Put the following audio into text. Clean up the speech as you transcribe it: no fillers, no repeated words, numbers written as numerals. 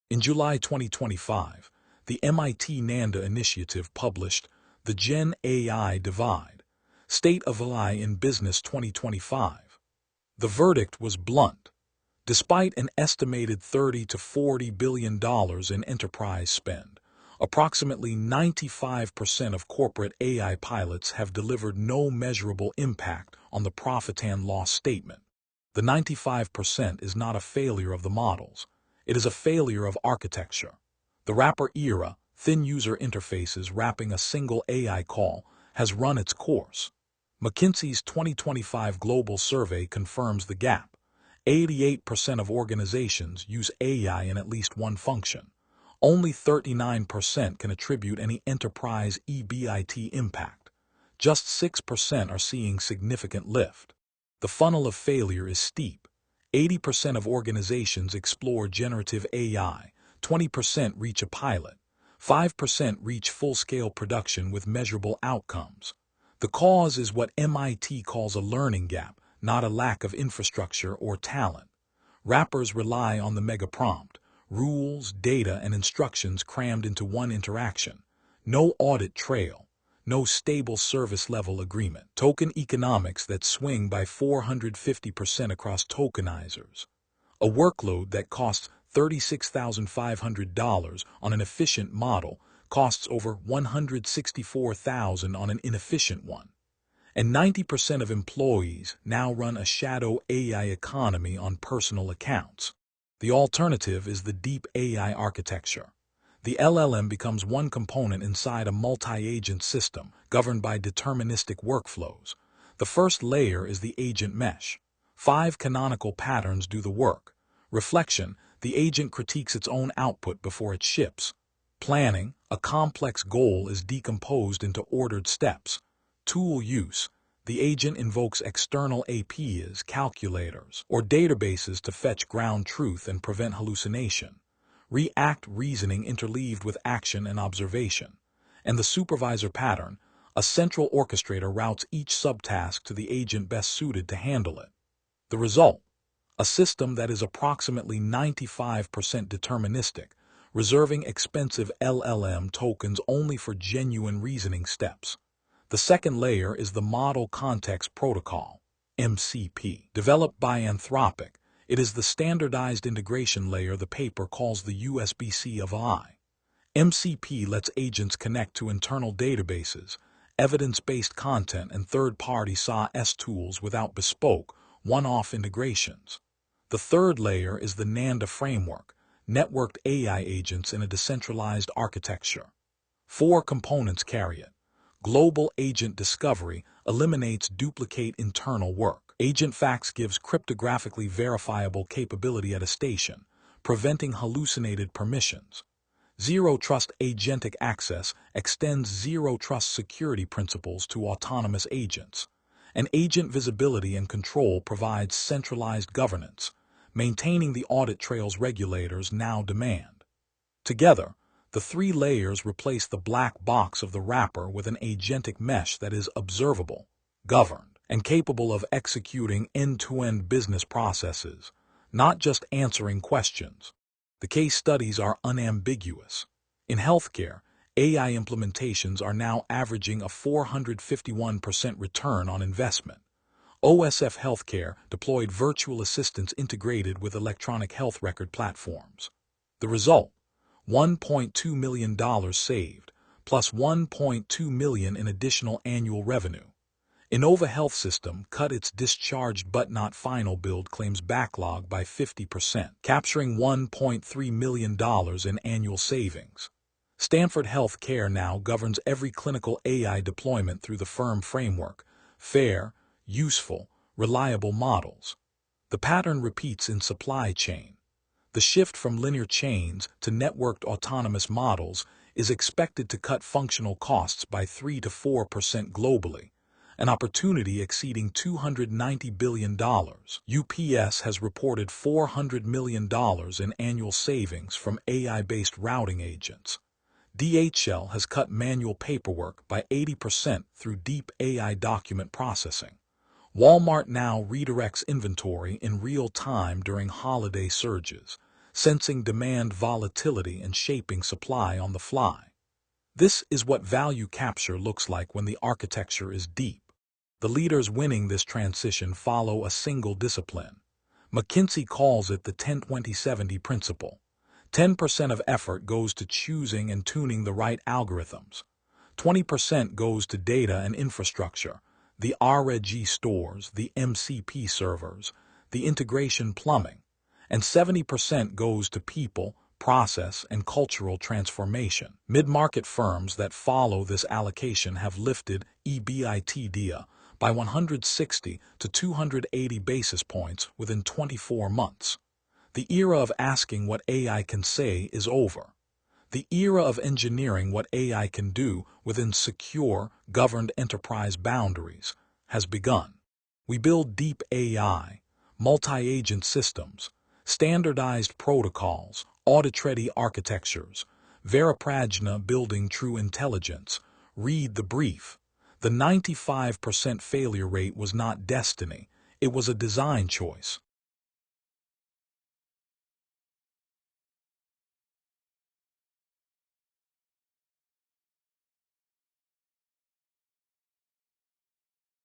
In July 2025, the MIT NANDA initiative published the GenAI Divide, State of AI in Business 2025. The verdict was blunt. Despite an estimated $30 to $40 billion in enterprise spend, approximately 95% of corporate AI pilots have delivered no measurable impact on the profit and loss statement. The 95% is not a failure of the models. It is a failure of architecture. The wrapper era, thin user interfaces wrapping a single AI call, has run its course. McKinsey's 2025 global survey confirms the gap. 88% of organizations use AI in at least one function. Only 39% can attribute any enterprise EBIT impact. Just 6% are seeing significant lift. The funnel of failure is steep. 80% of organizations explore generative AI, 20% reach a pilot, 5% reach full-scale production with measurable outcomes. The cause is what MIT calls a learning gap, not a lack of infrastructure or talent. Wrappers rely on the mega prompt, rules, data, and instructions crammed into one interaction. No audit trail, no stable service-level agreement. Token economics that swing by 450% across tokenizers. A workload that costs $36,500 on an efficient model costs over $164,000 on an inefficient one. And 90% of employees now run a shadow AI economy on personal accounts. The alternative is the deep AI architecture. The LLM becomes one component inside a multi-agent system governed by deterministic workflows. The first layer is the agent mesh. 5 canonical patterns do the work. Reflection, the agent critiques its own output before it ships. Planning, a complex goal is decomposed into ordered steps. Tool use, the agent invokes external APIs, calculators, or databases to fetch ground truth and prevent hallucination. React reasoning interleaved with action and observation. And the supervisor pattern, a central orchestrator routes each subtask to the agent best suited to handle it. The result? A system that is approximately 95% deterministic, reserving expensive LLM tokens only for genuine reasoning steps. The second layer is the Model Context Protocol, MCP. Developed by Anthropic, it is the standardized integration layer the paper calls the USB-C of AI. MCP lets agents connect to internal databases, evidence-based content, and third-party SaaS tools without bespoke, one-off integrations. The third layer is the NANDA framework, networked AI agents in a decentralized architecture. 4 components carry it. Global agent discovery eliminates duplicate internal work. Agent facts gives cryptographically verifiable capability at a station, preventing hallucinated permissions. Zero Trust Agentic access extends Zero Trust security principles to autonomous agents. And agent visibility and control provides centralized governance, maintaining the audit trails regulators now demand. Together, the 3 layers replace the black box of the wrapper with an agentic mesh that is observable, governed, and capable of executing end-to-end business processes, not just answering questions. The case studies are unambiguous. In healthcare, AI implementations are now averaging a 451% return on investment. OSF Healthcare deployed virtual assistants integrated with electronic health record platforms. The result? $1.2 million saved, plus $1.2 million in additional annual revenue. Innova Health System cut its discharged but not final billed claims backlog by 50%, capturing $1.3 million in annual savings. Stanford Health Care now governs every clinical AI deployment through the firm framework, fair, useful, reliable models. The pattern repeats in supply chain. The shift from linear chains to networked autonomous models is expected to cut functional costs by 3 to 4% globally, an opportunity exceeding $290 billion. UPS has reported $400 million in annual savings from AI-based routing agents. DHL has cut manual paperwork by 80% through deep AI document processing. Walmart now redirects inventory in real time during holiday surges, sensing demand volatility and shaping supply on the fly. This is what value capture looks like when the architecture is deep. The leaders winning this transition follow a single discipline. McKinsey calls it the 10-20-70 principle. 10% of effort goes to choosing and tuning the right algorithms. 20% goes to data and infrastructure, the RAG stores, the MCP servers, the integration plumbing, and 70% goes to people, process, and cultural transformation. Mid-market firms that follow this allocation have lifted EBIT by 160 to 280 basis points within 24 months. The era of asking what AI can say is over. The era of engineering what AI can do within secure, governed enterprise boundaries has begun. We build deep AI, multi-agent systems, standardized protocols, audit-ready architectures, Veriprajna building true intelligence. Read the brief. The 95% failure rate was not destiny, it was a design choice.